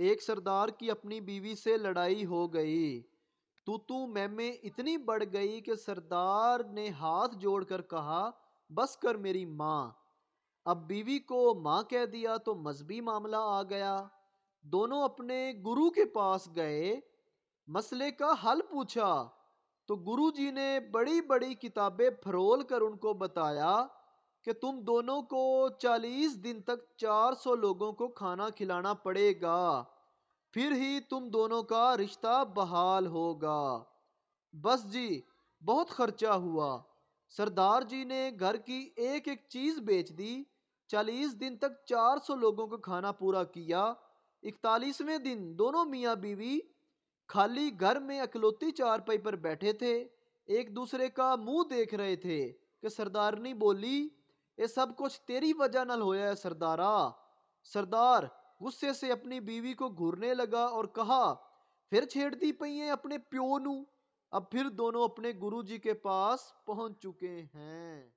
एक सरदार की अपनी बीवी से लड़ाई हो गई। तू मैं इतनी बढ़ गई कि सरदार ने हाथ जोड़कर कहा, बस कर मेरी माँ। अब बीवी को माँ कह दिया तो मजहबी मामला आ गया। दोनों अपने गुरु के पास गए, मसले का हल पूछा। तो गुरु जी ने बड़ी बड़ी किताबें फरोल कर उनको बताया कि तुम दोनों को 40 दिन तक 400 लोगों को खाना खिलाना पड़ेगा, फिर ही तुम दोनों का रिश्ता बहाल होगा। बस जी, बहुत खर्चा हुआ। सरदार जी ने घर की एक एक चीज बेच दी। 40 दिन तक 400 लोगों को खाना पूरा किया। 41वें दिन दोनों मियाँ बीवी खाली घर में अकलौती चारपाई पर बैठे थे, एक दूसरे का मुंह देख रहे थे कि सरदारनी बोली, ये सब कुछ तेरी वजह नाल होया है सरदारा। सरदार गुस्से से अपनी बीवी को घूरने लगा और कहा, फिर छेड़ती पई है अपने प्यो नू। अब फिर दोनों अपने गुरु जी के पास पहुंच चुके हैं।